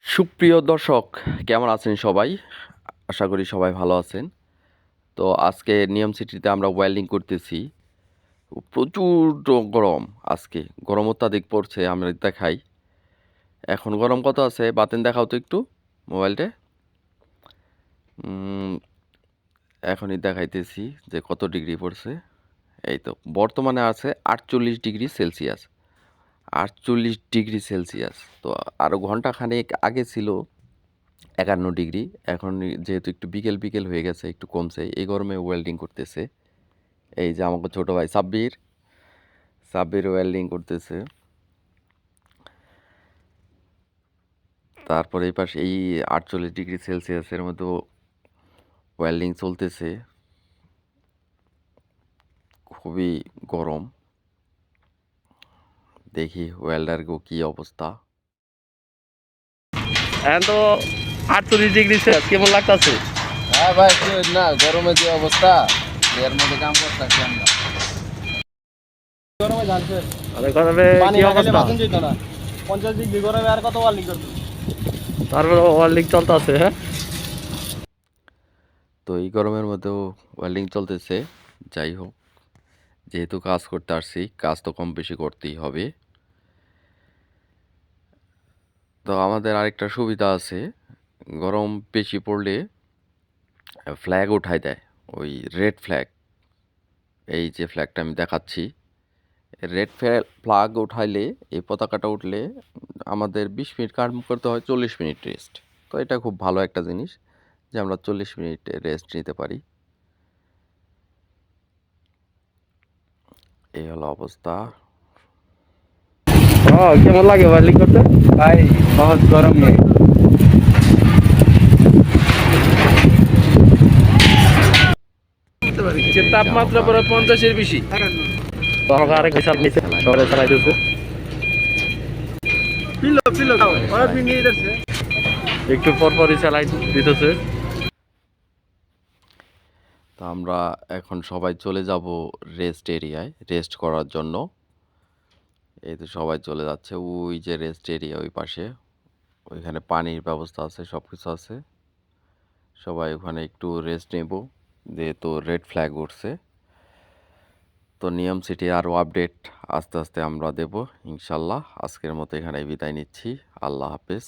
সুপ্রিয় দর্শক, কেমন আছেন সবাই? আশা করি সবাই ভালো আছেন। তো আজকে নিয়ম সিটিতে আমরা ওয়েল্ডিং করতেছি। প্রচুর গরম আজকে। গরম অত্যাধিক পড়ছে, আমরা দেখাই। এখন গরম কত আছে? বাতেন দেখাও তো একটু মোবাইলটা। উম, এখনই দেখাইতেছি যে কত ডিগ্রি পড়ছে। এই তো বর্তমানে আছে 48 ডিগ্রি সেলসিয়াস। 48 degree Celsius. তো আরও ঘন্টাখানেক আগে ছিল 51 ডিগ্রি। এখন যেহেতু একটু বিকেল বিকেল হয়ে গেছে, একটু কমছে, এই গরমে ওয়েল্ডিং করতেছে। এই যে আমাকে ছোট ভাই সাব্বির সাব্বির ওয়েল্ডিং করতেছে। তারপরে এই পাশে এই 48 ডিগ্রি সেলসিয়াসের মধ্যে ওয়েল্ডিং চলতেছে। খুবই গরম। দেখি ওয়েল্ডার গো কি অবস্থা। এখন তো 48 ডিগ্রি সেলসিয়াস কেমন লাগতেছে? হ্যাঁ ভাই, কি হইল না গরমে যে অবস্থা, এর মধ্যে কাম করতেছি আমরা। গরমে জানছে গরমে পানি কি না খেলে অবস্থা? বাঁচন যেত না। 50 ডিগ্রি গরমে আর কত ওয়ার্লিং করতে। তারপরে ওয়েল্ডিং চলতেছে, হ্যাঁ। তো এই গরমের মধ্যেও ওয়েল্ডিং চলতেছে। যাই হোক, যেহেতু কাজ করতে আসছি, কাজ তো কম বেশি করতেই হবে। তো আমাদের আরেকটা সুবিধা আছে, গরম বেশি পড়লে ফ্ল্যাগ উঠায় দেয়, ওই রেড ফ্ল্যাগ। এই যে ফ্ল্যাগটা আমি দেখাচ্ছি, রেড ফ্ল্যাগ উঠাইলে, এই পতাকাটা উঠলে আমাদের 20 মিনিট কাজ করতে হয়, 40 মিনিট রেস্ট। তো এটা খুব ভালো একটা জিনিস যে আমরা 40 মিনিট রেস্ট নিতে পারি। এই হলো অবস্থা। কেমন লাগে ওয়েল্ডিং করতে? ভাই বহুত গরম নেই। তাপমাত্রা পরে 50-এর বেশি। তো আমাকে আরেক হিসাব নিচে শহরে চালাইতেছে। একটু পরপরই চালাই দিতেছে। তো আমরা এখন সবাই চলে যাব রেস্ট এরিয়ায়, রেস্ট করার জন্য। এই তো সবাই চলে যাচ্ছে, ওই যে রেস্ট এরিয়া ওই পাশে, ওইখানে পানির ব্যবস্থা আছে, সব কিছু আছে। সবাই ওখানে একটু রেস্ট নেব, যেহেতু রেড ফ্ল্যাগ উঠছে। তো নিয়ম সিটি আরও আপডেট আস্তে আস্তে আমরা দেব ইনশাল্লাহ। আজকের মতো এখানে বিদায় নিচ্ছি। আল্লাহ হাফেজ।